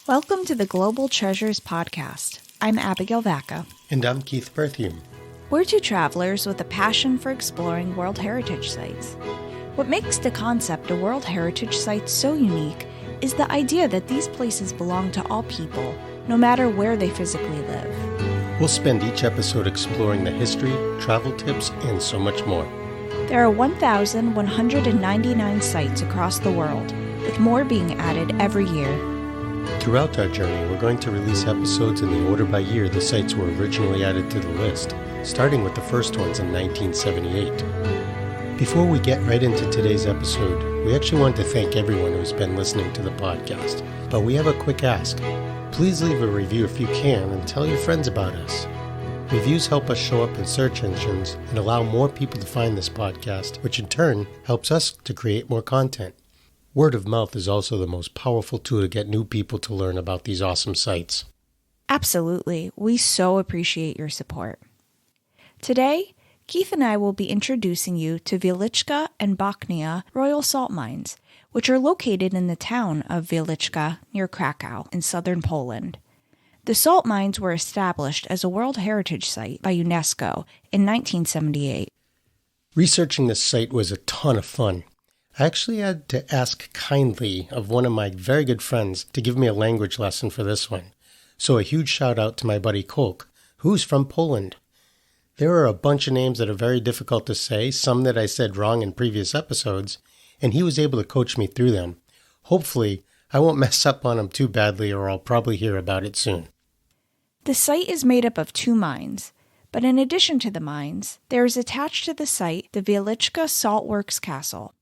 Welcome to the Global Treasures Podcast. I'm Abigail Vacca. And I'm Keith Berthium. We're two travelers with a passion for exploring World Heritage Sites. What makes the concept of World Heritage Sites so unique is the idea that these places belong to all people, no matter where they physically live. We'll spend each episode exploring the history, travel tips, and so much more. There are 1,199 sites across the world, with more being added every year. Throughout our journey, we're going to release episodes in the order by year the sites were originally added to the list, starting with the first ones in 1978. Before we get right into today's episode, we actually want to thank everyone who's been listening to the podcast. But we have a quick ask. Please leave a review if you can and tell your friends about us. Reviews help us show up in search engines and allow more people to find this podcast, which in turn helps us to create more content. Word of mouth is also the most powerful tool to get new people to learn about these awesome sites. Absolutely. We so appreciate your support. Today, Keith and I will be introducing you to Wieliczka and Bochnia royal salt mines, which are located in the town of Wieliczka near Krakow in southern Poland. The salt mines were established as a World Heritage Site by UNESCO in 1978. Researching this site was a ton of fun. I actually had to ask kindly of one of my very good friends to give me a language lesson for this one. So a huge shout out to my buddy Kolk, who's from Poland. There are a bunch of names that are very difficult to say, some that I said wrong in previous episodes, and he was able to coach me through them. Hopefully, I won't mess up on them too badly or I'll probably hear about it soon. The site is made up of two mines, but in addition to the mines, there is attached to the site the Wieliczka Salt Works Castle.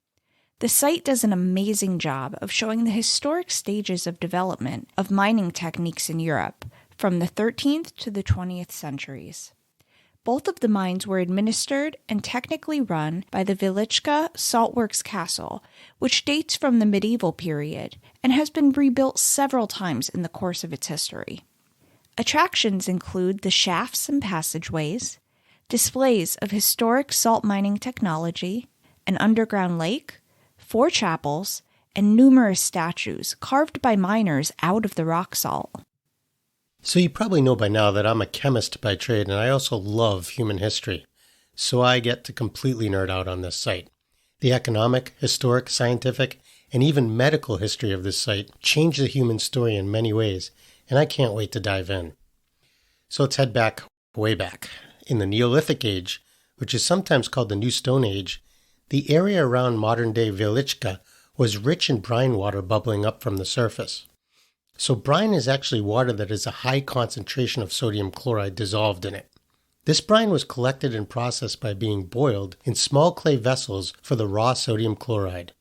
The site does an amazing job of showing the historic stages of development of mining techniques in Europe from the 13th to the 20th centuries. Both of the mines were administered and technically run by the Wieliczka Salt Works Castle, which dates from the medieval period and has been rebuilt several times in the course of its history. Attractions include the shafts and passageways, displays of historic salt mining technology, an underground lake, 4 chapels, and numerous statues carved by miners out of the rock salt. So you probably know by now that I'm a chemist by trade and I also love human history. So I get to completely nerd out on this site. The economic, historic, scientific, and even medical history of this site changed the human story in many ways, and I can't wait to dive in. So let's head back, way back. In the Neolithic Age, which is sometimes called the New Stone Age, the area around modern-day Wieliczka was rich in brine water bubbling up from the surface. So brine is actually water that has a high concentration of sodium chloride dissolved in it. This brine was collected and processed by being boiled in small clay vessels for the raw sodium chloride.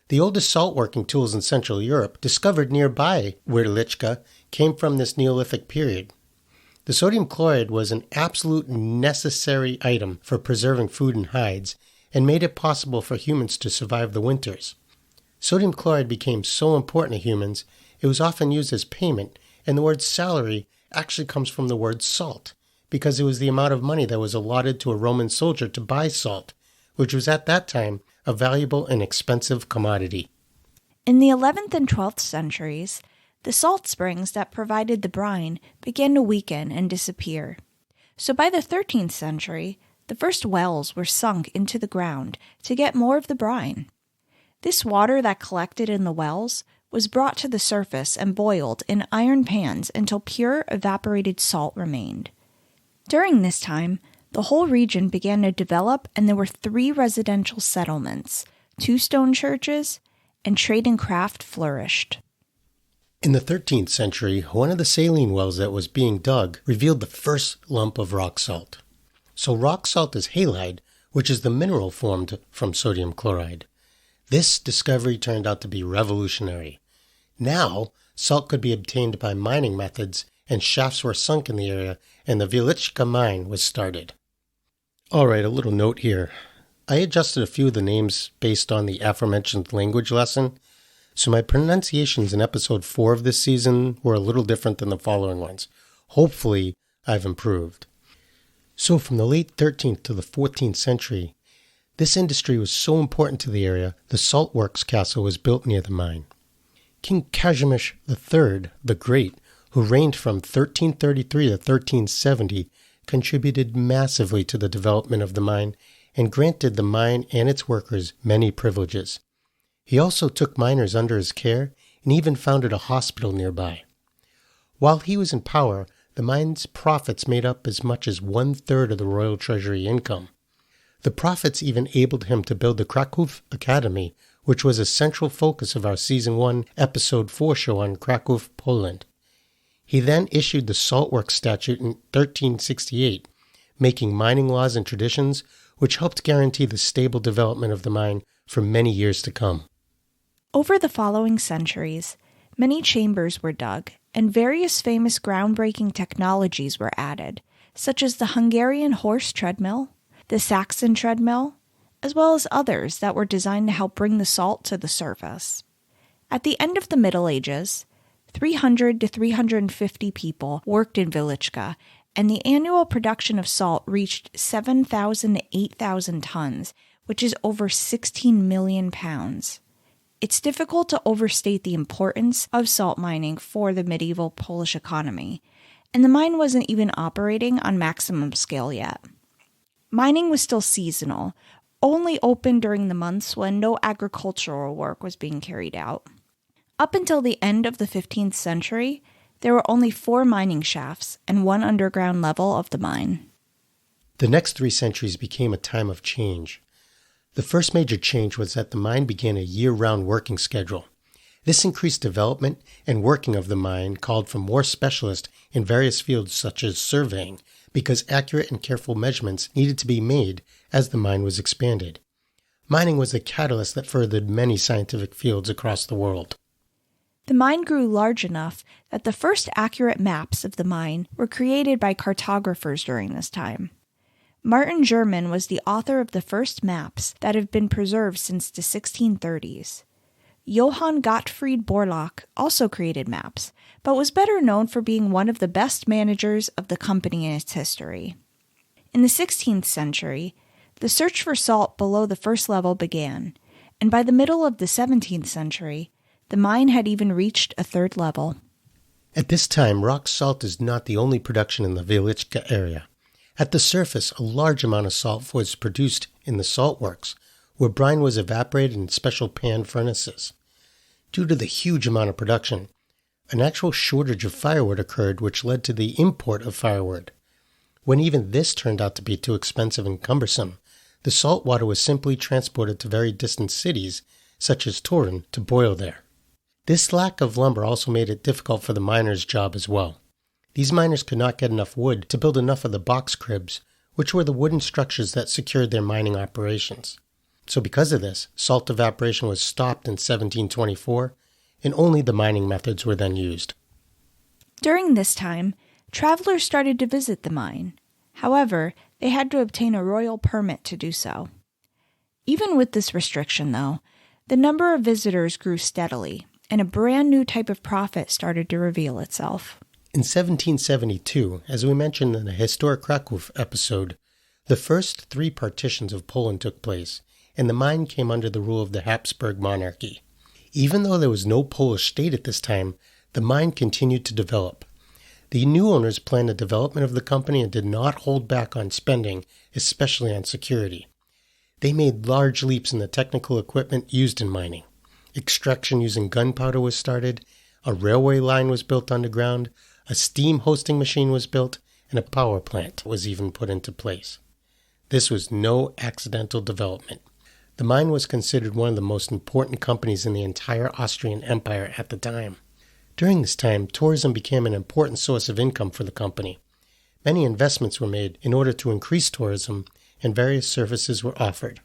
The oldest salt-working tools in Central Europe, discovered nearby Wieliczka, came from this Neolithic period. The sodium chloride was an absolute necessary item for preserving food and hides, and made it possible for humans to survive the winters. Sodium chloride became so important to humans, it was often used as payment, and the word salary actually comes from the word salt, because it was the amount of money that was allotted to a Roman soldier to buy salt, which was at that time a valuable and expensive commodity. In the 11th and 12th centuries, the salt springs that provided the brine began to weaken and disappear. So by the 13th century, the first wells were sunk into the ground to get more of the brine. This water that collected in the wells was brought to the surface and boiled in iron pans until pure evaporated salt remained. During this time, the whole region began to develop and there were 3 residential settlements, 2 stone churches, and trade and craft flourished. In the 13th century, one of the saline wells that was being dug revealed the first lump of rock salt. So rock salt is halide, which is the mineral formed from sodium chloride. This discovery turned out to be revolutionary. Now, salt could be obtained by mining methods, and shafts were sunk in the area, and the Wieliczka mine was started. Alright, a little note here. I adjusted a few of the names based on the aforementioned language lesson, so my pronunciations in episode 4 of this season were a little different than the following ones. Hopefully, I've improved. So from the late 13th to the 14th century, this industry was so important to the area, the Salt Works Castle was built near the mine. King Kazimierz III the Great, who reigned from 1333 to 1370, contributed massively to the development of the mine and granted the mine and its workers many privileges. He also took miners under his care and even founded a hospital nearby. While he was in power, the mine's profits made up as much as 1/3 of the royal treasury income. The profits even enabled him to build the Kraków Academy, which was a central focus of our Season 1, Episode 4 show on Kraków, Poland. He then issued the Saltworks Statute in 1368, making mining laws and traditions which helped guarantee the stable development of the mine for many years to come. Over the following centuries, many chambers were dug, and various famous groundbreaking technologies were added, such as the Hungarian horse treadmill, the Saxon treadmill, as well as others that were designed to help bring the salt to the surface. At the end of the Middle Ages, 300 to 350 people worked in Wieliczka, and the annual production of salt reached 7,000 to 8,000 tons, which is over 16 million pounds. It's difficult to overstate the importance of salt mining for the medieval Polish economy, and the mine wasn't even operating on maximum scale yet. Mining was still seasonal, only open during the months when no agricultural work was being carried out. Up until the end of the 15th century, there were only 4 mining shafts and 1 underground level of the mine. The next 3 centuries became a time of change. The first major change was that the mine began a year-round working schedule. This increased development and working of the mine called for more specialists in various fields such as surveying, because accurate and careful measurements needed to be made as the mine was expanded. Mining was the catalyst that furthered many scientific fields across the world. The mine grew large enough that the first accurate maps of the mine were created by cartographers during this time. Martin German was the author of the first maps that have been preserved since the 1630s. Johann Gottfried Borlaug also created maps, but was better known for being one of the best managers of the company in its history. In the 16th century, the search for salt below the first level began, and by the middle of the 17th century, the mine had even reached a 3rd level. At this time, rock salt is not the only production in the Wieliczka area. At the surface, a large amount of salt was produced in the salt works, where brine was evaporated in special pan furnaces. Due to the huge amount of production, an actual shortage of firewood occurred, which led to the import of firewood. When even this turned out to be too expensive and cumbersome, the salt water was simply transported to very distant cities, such as Turin, to boil there. This lack of lumber also made it difficult for the miners' job as well. These miners could not get enough wood to build enough of the box cribs, which were the wooden structures that secured their mining operations. So because of this, salt evaporation was stopped in 1724, and only the mining methods were then used. During this time, travelers started to visit the mine. However, they had to obtain a royal permit to do so. Even with this restriction, though, the number of visitors grew steadily, and a brand new type of profit started to reveal itself. In 1772, as we mentioned in the Historic Kraków episode, the first 3 partitions of Poland took place, and the mine came under the rule of the Habsburg monarchy. Even though there was no Polish state at this time, the mine continued to develop. The new owners planned the development of the company and did not hold back on spending, especially on security. They made large leaps in the technical equipment used in mining. Extraction using gunpowder was started, a railway line was built underground, a steam hosting machine was built, and a power plant was even put into place. This was no accidental development. The mine was considered one of the most important companies in the entire Austrian Empire at the time. During this time, tourism became an important source of income for the company. Many investments were made in order to increase tourism, and various services were offered.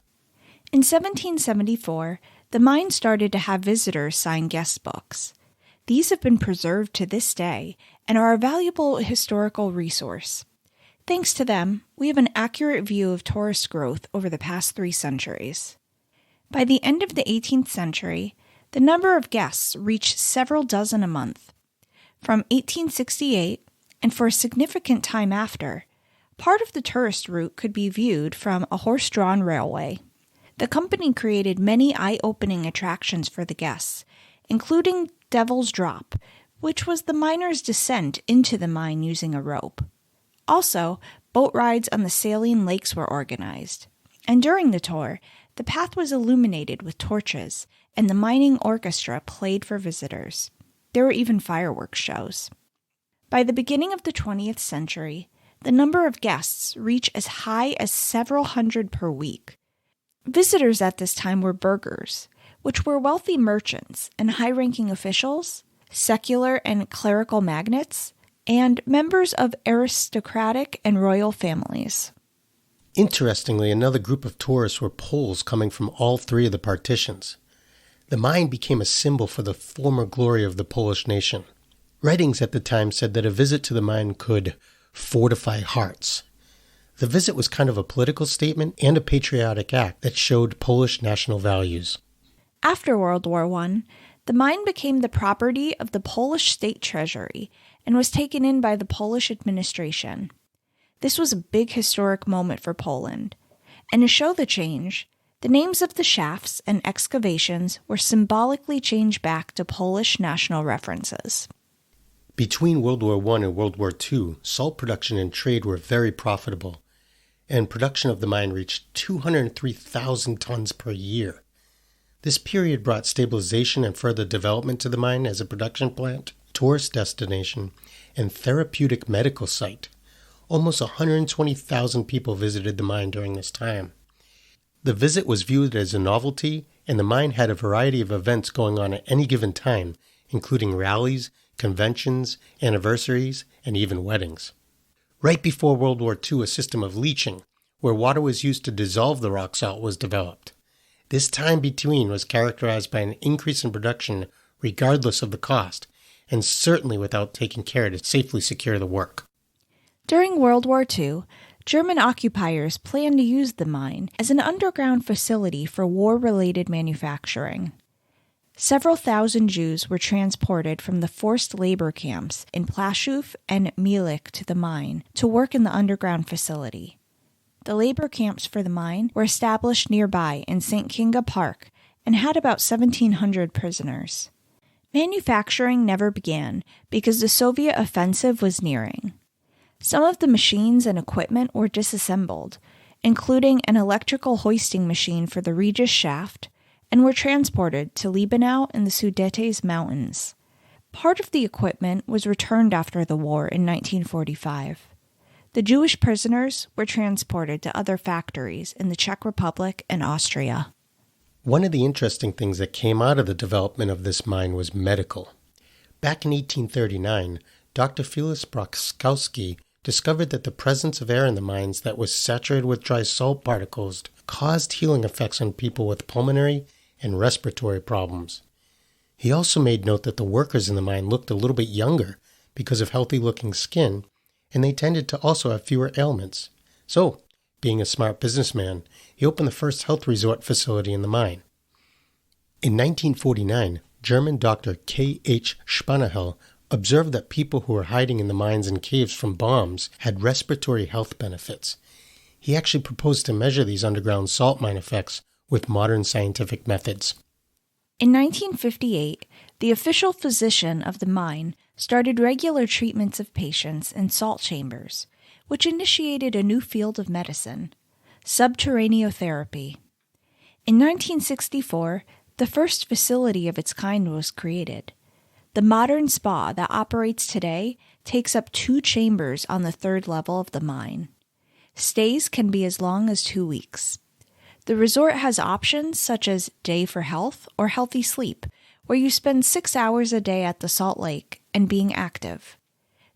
In 1774, the mine started to have visitors sign guest books. These have been preserved to this day and are a valuable historical resource. Thanks to them, we have an accurate view of tourist growth over the past 3 centuries. By the end of the 18th century, the number of guests reached several dozen a month. From 1868, and for a significant time after, part of the tourist route could be viewed from a horse-drawn railway. The company created many eye-opening attractions for the guests, including Devil's Drop, which was the miners' descent into the mine using a rope. Also, boat rides on the saline lakes were organized. And during the tour, the path was illuminated with torches, and the mining orchestra played for visitors. There were even fireworks shows. By the beginning of the 20th century, the number of guests reached as high as several hundred per week. Visitors at this time were burghers, which were wealthy merchants and high-ranking officials, secular and clerical magnates, and members of aristocratic and royal families. Interestingly, another group of tourists were Poles coming from all three of the partitions. The mine became a symbol for the former glory of the Polish nation. Writings at the time said that a visit to the mine could fortify hearts. The visit was kind of a political statement and a patriotic act that showed Polish national values. After World War I, the mine became the property of the Polish state treasury and was taken in by the Polish administration. This was a big historic moment for Poland, and to show the change, the names of the shafts and excavations were symbolically changed back to Polish national references. Between World War I and World War II, salt production and trade were very profitable, and production of the mine reached 203,000 tons per year. This period brought stabilization and further development to the mine as a production plant, tourist destination, and therapeutic medical site. Almost 120,000 people visited the mine during this time. The visit was viewed as a novelty, and the mine had a variety of events going on at any given time, including rallies, conventions, anniversaries, and even weddings. Right before World War II, a system of leaching, where water was used to dissolve the rock salt, was developed. This time between was characterized by an increase in production regardless of the cost, and certainly without taking care to safely secure the work. During World War II, German occupiers planned to use the mine as an underground facility for war-related manufacturing. Several thousand Jews were transported from the forced labor camps in Plaszów and Wieliczka to the mine to work in the underground facility. The labor camps for the mine were established nearby in St. Kinga Park and had about 1,700 prisoners. Manufacturing never began because the Soviet offensive was nearing. Some of the machines and equipment were disassembled, including an electrical hoisting machine for the Regis shaft, and were transported to Liebenau in the Sudetes Mountains. Part of the equipment was returned after the war in 1945. The Jewish prisoners were transported to other factories in the Czech Republic and Austria. One of the interesting things that came out of the development of this mine was medical. Back in 1839, Dr. Felix Brockowski discovered that the presence of air in the mines that was saturated with dry salt particles caused healing effects on people with pulmonary and respiratory problems. He also made note that the workers in the mine looked a little bit younger because of healthy-looking skin, and they tended to also have fewer ailments. So, being a smart businessman, he opened the first health resort facility in the mine. In 1949, German Dr. K.H. Spanahel observed that people who were hiding in the mines and caves from bombs had respiratory health benefits. He actually proposed to measure these underground salt mine effects with modern scientific methods. In 1958, the official physician of the mine started regular treatments of patients in salt chambers, which initiated a new field of medicine, subterraneotherapy. In 1964, the first facility of its kind was created. The modern spa that operates today takes up 2 chambers on the 3rd level of the mine. Stays can be as long as 2 weeks. The resort has options such as Day for Health or Healthy Sleep, where you spend 6 hours a day at the salt lake and being active.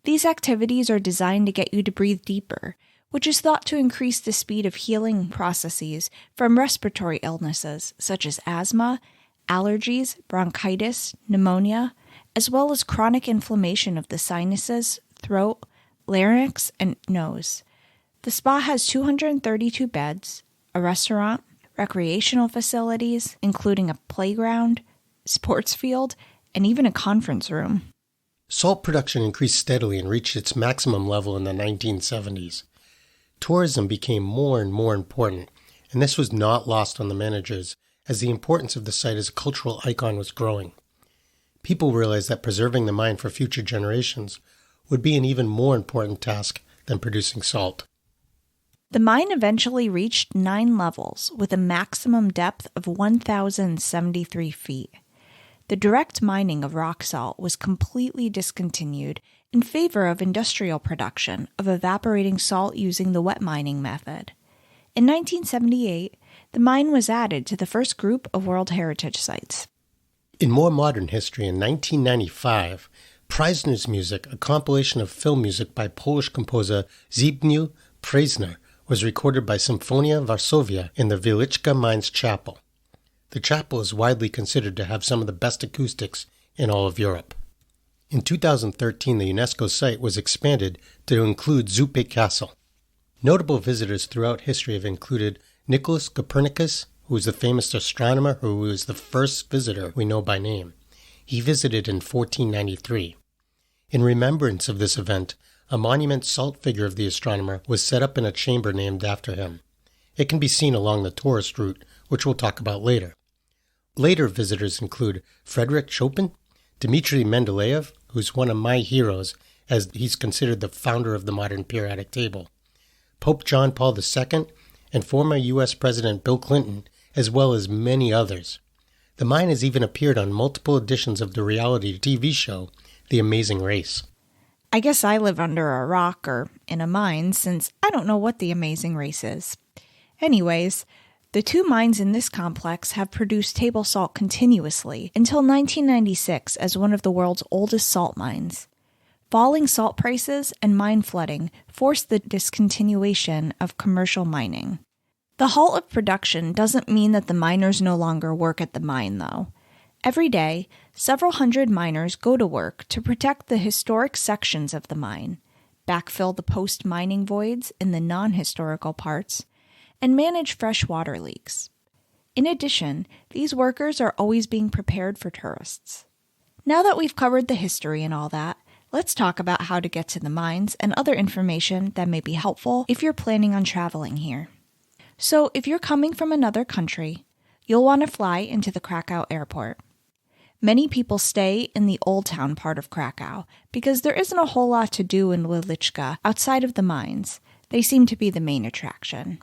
These activities are designed to get you to breathe deeper, which is thought to increase the speed of healing processes from respiratory illnesses such as asthma, allergies, bronchitis, pneumonia, as well as chronic inflammation of the sinuses, throat, larynx, and nose. The spa has 232 beds, a restaurant, recreational facilities, including a playground, sports field, and even a conference room. Salt production increased steadily and reached its maximum level in the 1970s. Tourism became more and more important, and this was not lost on the managers, as the importance of the site as a cultural icon was growing. People realized that preserving the mine for future generations would be an even more important task than producing salt. The mine eventually reached 9 levels with a maximum depth of 1,073 feet. The direct mining of rock salt was completely discontinued in favor of industrial production of evaporating salt using the wet mining method. In 1978, the mine was added to the first group of World Heritage Sites. In more modern history, in 1995, Preisner's Music, a compilation of film music by Polish composer Zbigniew Preisner, was recorded by Symphonia Varsovia in the Wieliczka Mine's chapel. The chapel is widely considered to have some of the best acoustics in all of Europe. In 2013, the UNESCO site was expanded to include Zupe Castle. Notable visitors throughout history have included Nicholas Copernicus, who was the famous astronomer who was the first visitor we know by name. He visited in 1493. In remembrance of this event, a monument salt figure of the astronomer was set up in a chamber named after him. It can be seen along the tourist route, which we'll talk about later. Later visitors include Frederick Chopin, Dmitry Mendeleev, who's one of my heroes, as he's considered the founder of the modern periodic table, Pope John Paul II, and former U.S. President Bill Clinton, as well as many others. The mine has even appeared on multiple editions of the reality TV show, The Amazing Race. I guess I live under a rock or in a mine since I don't know what the Amazing Race is. Anyways, the 2 mines in this complex have produced table salt continuously until 1996 as one of the world's oldest salt mines. Falling salt prices and mine flooding forced the discontinuation of commercial mining. The halt of production doesn't mean that the miners no longer work at the mine, though. Every day, several hundred miners go to work to protect the historic sections of the mine, backfill the post-mining voids in the non-historical parts, and manage freshwater leaks. In addition, these workers are always being prepared for tourists. Now that we've covered the history and all that, let's talk about how to get to the mines and other information that may be helpful if you're planning on traveling here. So, if you're coming from another country, you'll want to fly into the Krakow airport. Many people stay in the Old Town part of Krakow because there isn't a whole lot to do in Wieliczka outside of the mines. They seem to be the main attraction.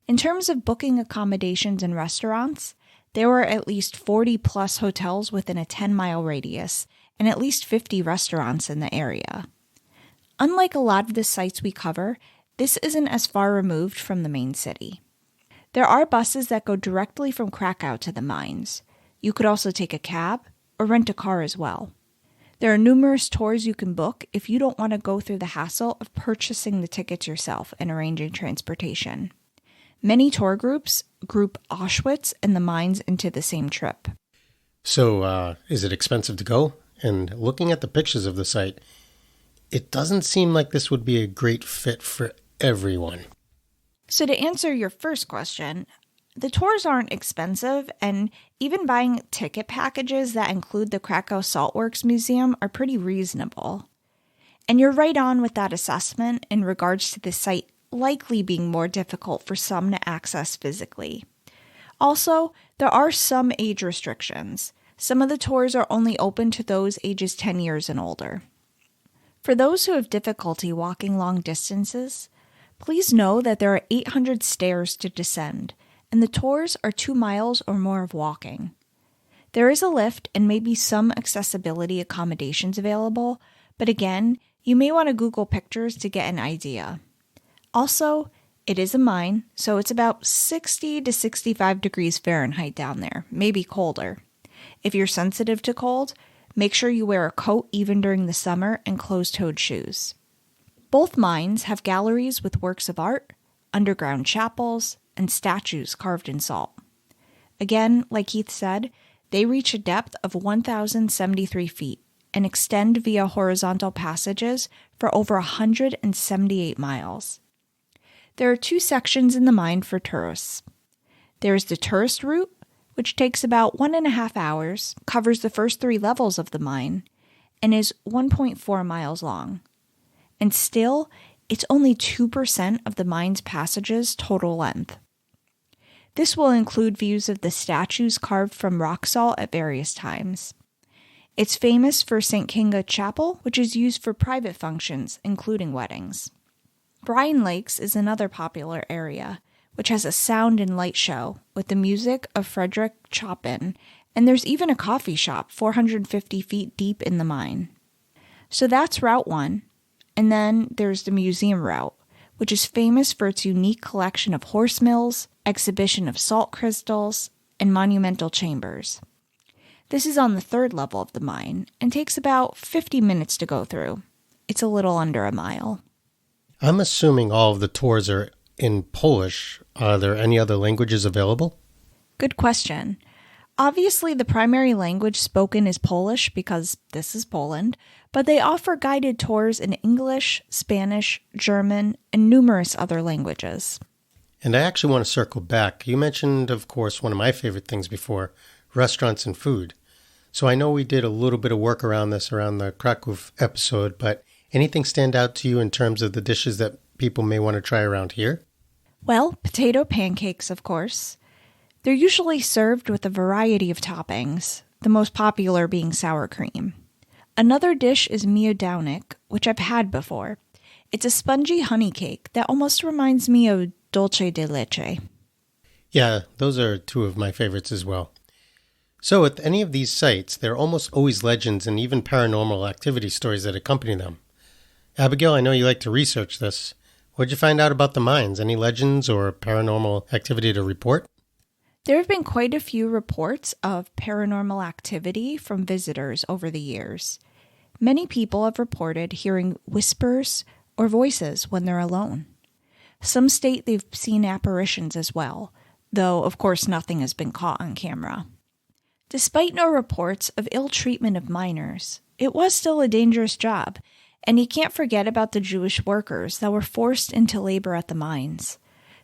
In terms of booking accommodations and restaurants, there were at least 40-plus hotels within a 10-mile radius and at least 50 restaurants in the area. Unlike a lot of the sites we cover, this isn't as far removed from the main city. There are buses that go directly from Krakow to the mines. You could also take a cab or rent a car as well. There are numerous tours you can book if you don't want to go through the hassle of purchasing the tickets yourself and arranging transportation. Many tour groups group Auschwitz and the mines into the same trip. So, is it expensive to go? And looking at the pictures of the site, it doesn't seem like this would be a great fit for everyone. So to answer your first question, the tours aren't expensive, and even buying ticket packages that include the Krakow Saltworks Museum are pretty reasonable. And you're right on with that assessment in regards to the site likely being more difficult for some to access physically. Also, there are some age restrictions. Some of the tours are only open to those ages 10 years and older. For those who have difficulty walking long distances, please know that there are 800 stairs to descend, and the tours are 2 miles or more of walking. There is a lift and maybe some accessibility accommodations available, but again, you may want to Google pictures to get an idea. Also, it is a mine, so it's about 60 to 65 degrees Fahrenheit down there, maybe colder. If you're sensitive to cold, make sure you wear a coat even during the summer and closed-toed shoes. Both mines have galleries with works of art, underground chapels, and statues carved in salt. Again, like Keith said, they reach a depth of 1,073 feet and extend via horizontal passages for over 178 miles. There are 2 sections in the mine for tourists. There is the tourist route, which takes about 1.5 hours, covers the first 3 levels of the mine, and is 1.4 miles long. And still, it's only 2% of the mine's passage's total length. This will include views of the statues carved from rock salt at various times. It's famous for St. Kinga Chapel, which is used for private functions, including weddings. Brine Lakes is another popular area, which has a sound and light show with the music of Frederick Chopin, and there's even a coffee shop 450 feet deep in the mine. So that's Route 1, and then there's the museum route, which is famous for its unique collection of horse mills, exhibition of salt crystals, and monumental chambers. This is on the third level of the mine and takes about 50 minutes to go through. It's a little under a mile. I'm assuming all of the tours are in Polish. Are there any other languages available? Good question. Obviously, the primary language spoken is Polish because this is Poland, but they offer guided tours in English, Spanish, German, and numerous other languages. And I actually want to circle back. You mentioned, of course, one of my favorite things before, restaurants and food. So I know we did a little bit of work around this around the Krakow episode, but anything stand out to you in terms of the dishes that people may want to try around here? Well, potato pancakes, of course. They're usually served with a variety of toppings, the most popular being sour cream. Another dish is miodownik, which I've had before. It's a spongy honey cake that almost reminds me of dulce de leche. Yeah, those are two of my favorites as well. So with any of these sites, there are almost always legends and even paranormal activity stories that accompany them. Abigail, I know you like to research this. What'd you find out about the mines? Any legends or paranormal activity to report? There have been quite a few reports of paranormal activity from visitors over the years. Many people have reported hearing whispers or voices when they're alone. Some state they've seen apparitions as well, though of course nothing has been caught on camera. Despite no reports of ill treatment of miners, it was still a dangerous job, and you can't forget about the Jewish workers that were forced into labor at the mines.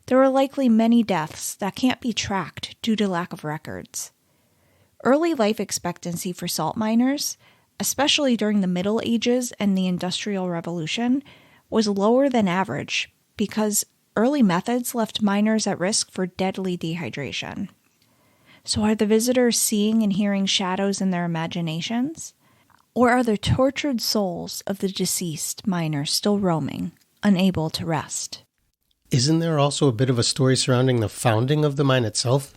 There were likely many deaths that can't be tracked due to lack of records. Early life expectancy for salt miners, especially during the Middle Ages and the Industrial Revolution, was lower than average because early methods left miners at risk for deadly dehydration. So are the visitors seeing and hearing shadows in their imaginations? Or are the tortured souls of the deceased miners still roaming, unable to rest? Isn't there also a bit of a story surrounding the founding of the mine itself?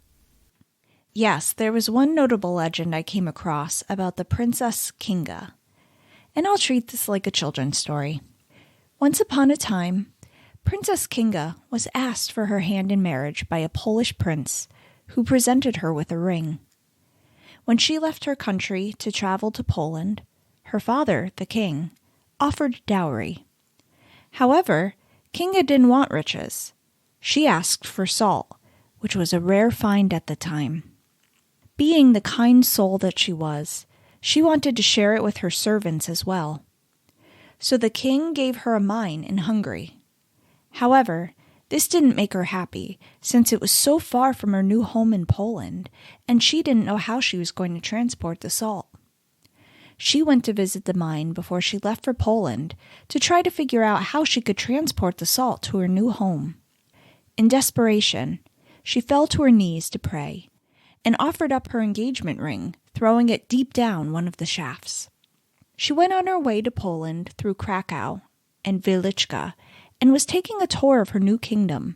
Yes, there was one notable legend I came across about the Princess Kinga. And I'll treat this like a children's story. Once upon a time, Princess Kinga was asked for her hand in marriage by a Polish prince who presented her with a ring. When she left her country to travel to Poland, her father, the king, offered dowry. However, Kinga didn't want riches. She asked for salt, which was a rare find at the time. Being the kind soul that she was, she wanted to share it with her servants as well. So the king gave her a mine in Hungary. However, this didn't make her happy, since it was so far from her new home in Poland, and she didn't know how she was going to transport the salt. She went to visit the mine before she left for Poland to try to figure out how she could transport the salt to her new home. In desperation, she fell to her knees to pray and offered up her engagement ring, throwing it deep down one of the shafts. She went on her way to Poland through Krakow and Wieliczka and was taking a tour of her new kingdom.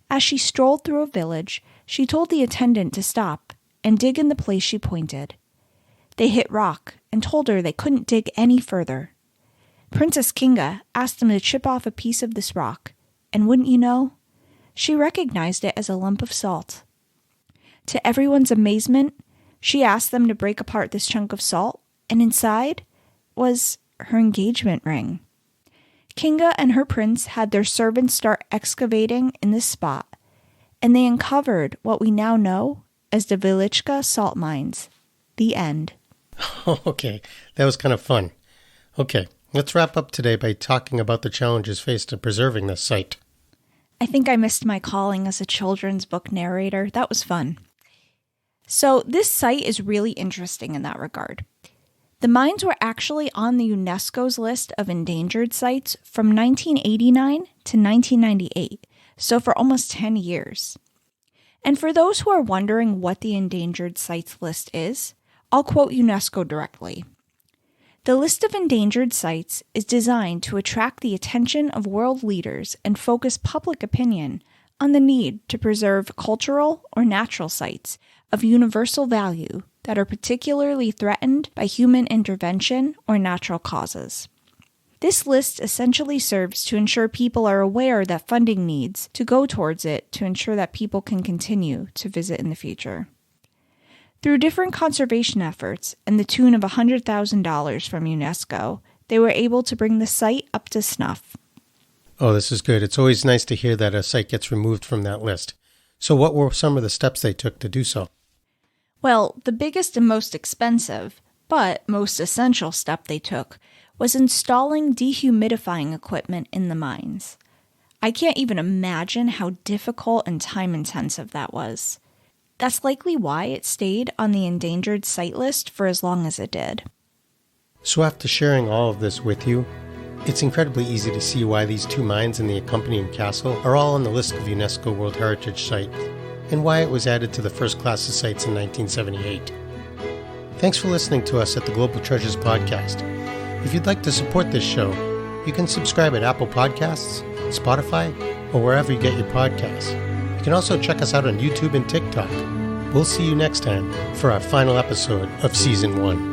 As she strolled through a village, she told the attendant to stop and dig in the place she pointed. They hit rock and told her they couldn't dig any further. Princess Kinga asked them to chip off a piece of this rock, and wouldn't you know, she recognized it as a lump of salt. To everyone's amazement, she asked them to break apart this chunk of salt, and inside was her engagement ring. Kinga and her prince had their servants start excavating in this spot, and they uncovered what we now know as the Wieliczka salt mines. The end. Okay, that was kind of fun. Okay, let's wrap up today by talking about the challenges faced in preserving this site. I think I missed my calling as a children's book narrator. That was fun. So this site is really interesting in that regard. The mines were actually on the UNESCO's list of endangered sites from 1989 to 1998, so for almost 10 years. And for those who are wondering what the endangered sites list is, I'll quote UNESCO directly. The list of endangered sites is designed to attract the attention of world leaders and focus public opinion on the need to preserve cultural or natural sites of universal value that are particularly threatened by human intervention or natural causes. This list essentially serves to ensure people are aware that funding needs to go towards it to ensure that people can continue to visit in the future. Through different conservation efforts and the tune of $100,000 from UNESCO, they were able to bring the site up to snuff. Oh, this is good. It's always nice to hear that a site gets removed from that list. So what were some of the steps they took to do so? Well, the biggest and most expensive, but most essential step they took was installing dehumidifying equipment in the mines. I can't even imagine how difficult and time-intensive that was. That's likely why it stayed on the endangered site list for as long as it did. So after sharing all of this with you, it's incredibly easy to see why these two mines and the accompanying castle are all on the list of UNESCO World Heritage Sites, and why it was added to the first class of sites in 1978. Thanks for listening to us at the Global Treasures Podcast. If you'd like to support this show, you can subscribe at Apple Podcasts, Spotify, or wherever you get your podcasts. You can also check us out on YouTube and TikTok. We'll see you next time for our final episode of Season 1.